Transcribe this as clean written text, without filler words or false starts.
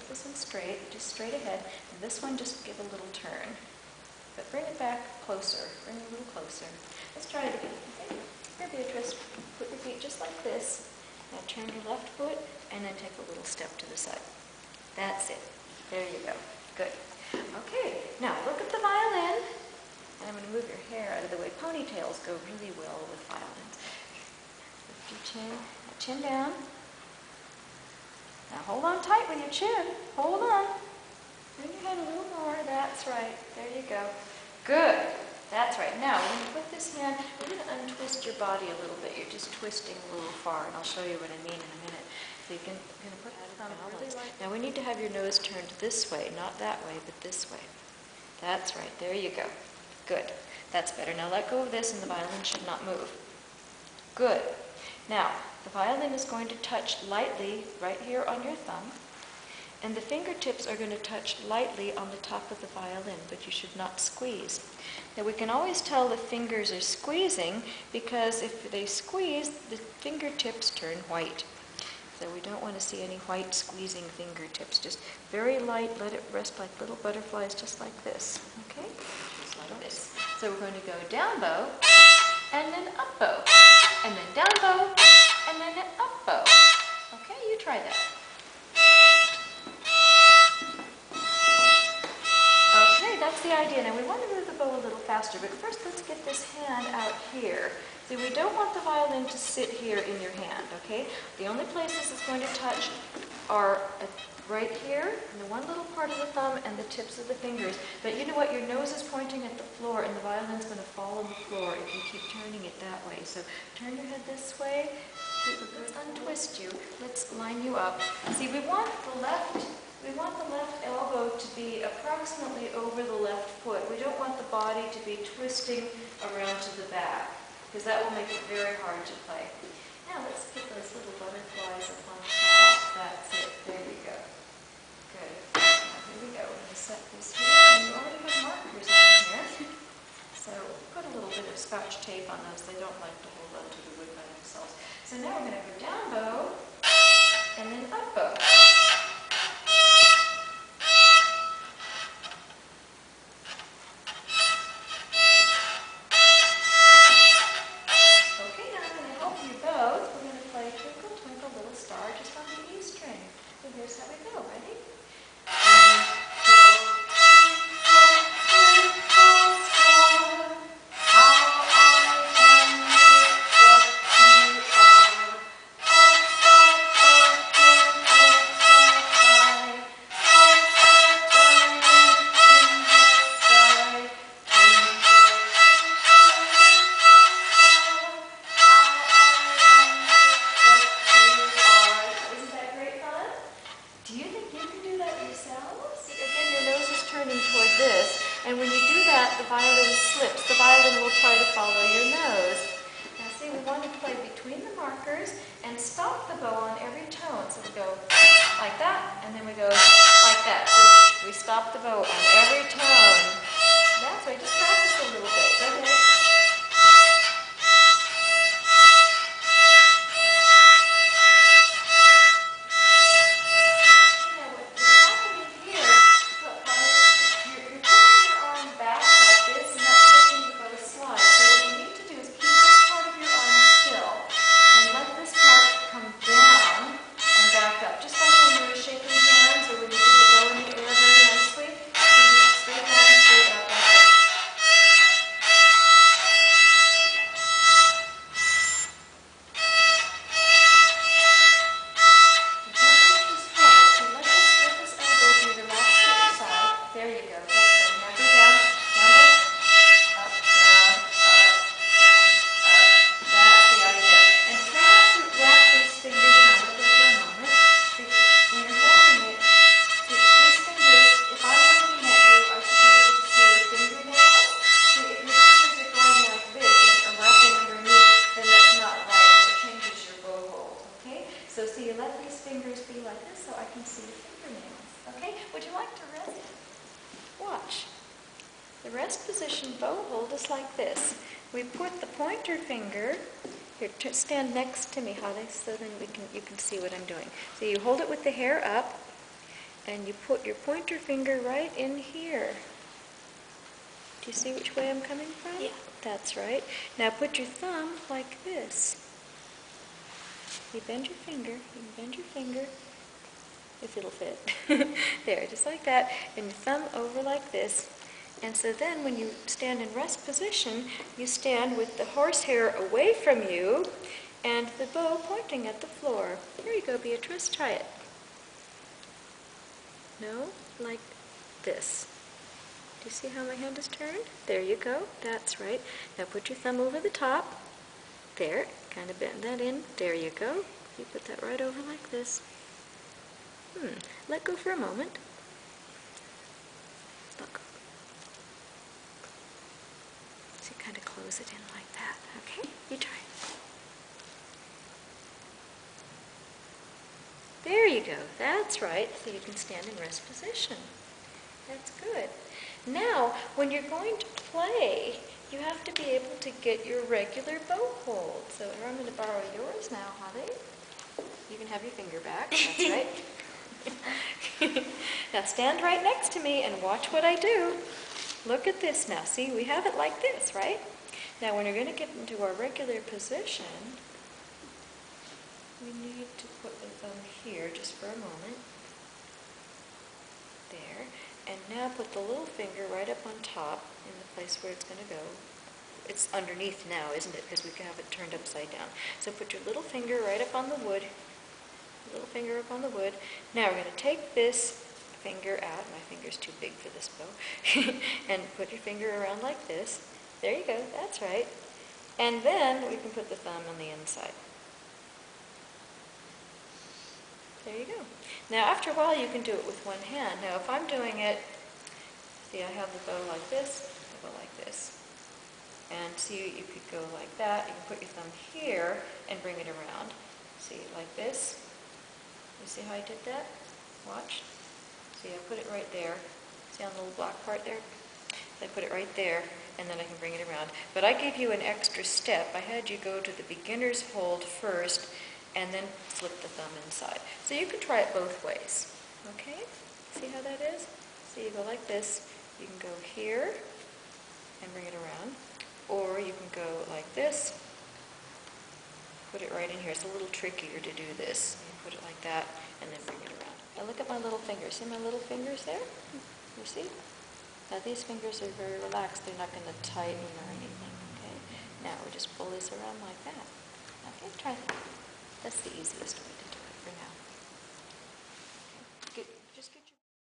this one straight, just straight ahead, and this one just give a little turn. But bring it back closer, bring it a little closer. Let's try it again. Okay? Here, Beatrice, put your feet just like this. Now turn your left foot, and then take a little step to the side. That's it. There you go. Good. Okay, now look at the violin. And I'm going to move your hair out of the way. Ponytails go really well with violins. Lift your chin down. Now hold on tight with your chin. Hold on. Bring your head a little more. That's right. There you go. Good. That's right. Now we're going to put this hand, we're going to untwist your body a little bit. You're just twisting a little far, and I'll show you what I mean in a minute. So you're going to put the thumb really right. Now we need to have your nose turned this way, not that way, but this way. That's right. There you go. Good. That's better. Now let go of this, and the violin should not move. Good. Now, the violin is going to touch lightly right here on your thumb, and the fingertips are going to touch lightly on the top of the violin, but you should not squeeze. Now, we can always tell the fingers are squeezing because if they squeeze, the fingertips turn white. So we don't want to see any white squeezing fingertips. Just very light, let it rest like little butterflies, just like this. Okay? Just like this. So we're going to go down bow, and then up bow, and then down bow, and then an up bow. Okay, you try that. Okay, that's the idea. Now we want to move the bow a little faster, but first let's get this hand out here. See, we don't want the violin to sit here in your hand, okay? The only places it's going to touch are right here, and the one little part of the thumb, and the tips of the fingers. But you know what? Your nose is pointing at the floor, and the violin's going to fall on the floor if you keep turning it that way. So turn your head this way. Let's untwist you. Let's line you up. See, we want the left elbow to be approximately over the left foot. We don't want the body to be twisting around to the back, because that will make it very hard to play. Now let's get those little butterflies up on top. That's it. There we go. Good. Now here we go. We're going to set this here. And you already have markers on here. So put a little bit of Scotch tape on those. They don't like to hold on to the wood by themselves. So now we're going to go down bow and then up bow. Here's how we go. Ready? Toward this, and when you do that, the violin slips. The violin will try to follow your nose. Now see, we want to play between the markers and stop the bow on every tone. So we go like that, and then we go like that. So we stop the bow on every tone. That's right, just practice a little bit. Go ahead. So see, you let these fingers be like this so I can see your fingernails. Okay? Would you like to rest? Watch. The rest position bow hold is like this. We put the pointer finger, here, stand next to me, Holly, so then you can see what I'm doing. So you hold it with the hair up, and you put your pointer finger right in here. Do you see which way I'm coming from? Yeah. That's right. Now put your thumb like this. You bend your finger, if it'll fit. There, just like that, and your thumb over like this. And so then when you stand in rest position, you stand with the horsehair away from you and the bow pointing at the floor. Here you go, Beatrice, try it. No, like this. Do you see how my hand is turned? There you go, that's right. Now put your thumb over the top. There, kind of bend that in. There you go. You put that right over like this. Let go for a moment. Look. So you kind of close it in like that. Okay, you try. There you go. That's right. So you can stand in rest position. That's good. Now, when you're going to play, you have to be able to get your regular bow hold. So I'm going to borrow yours now, honey. You can have your finger back. That's right. Now stand right next to me and watch what I do. Look at this now. See, we have it like this, right? Now when you're going to get into our regular position, we need to put the thumb here just for a moment. There. And now put the little finger right up on top in the place where it's going to go. It's underneath now, isn't it? Because we can have it turned upside down. So put your little finger right up on the wood. Little finger up on the wood. Now we're going to take this finger out. My finger's too big for this bow. And put your finger around like this. There you go. That's right. And then we can put the thumb on the inside. There you go. Now after a while you can do it with one hand. Now if I'm doing it, see I have the bow like this, the bow like this. And see, you could go like that. You can put your thumb here and bring it around. See, like this. You see how I did that? Watch. See, I put it right there. See on the little black part there? I put it right there, and then I can bring it around. But I gave you an extra step. I had you go to the beginner's hold first, and then slip the thumb inside. So you can try it both ways. Okay? See how that is? So you go like this. You can go here and bring it around. Or you can go like this. Put it right in here. It's a little trickier to do this. You put it like that and then bring it around. Now look at my little fingers. See my little fingers there? You see? Now these fingers are very relaxed. They're not going to tighten or anything. Okay? Now we just pull this around like that. Okay? Try that. That's the easiest way.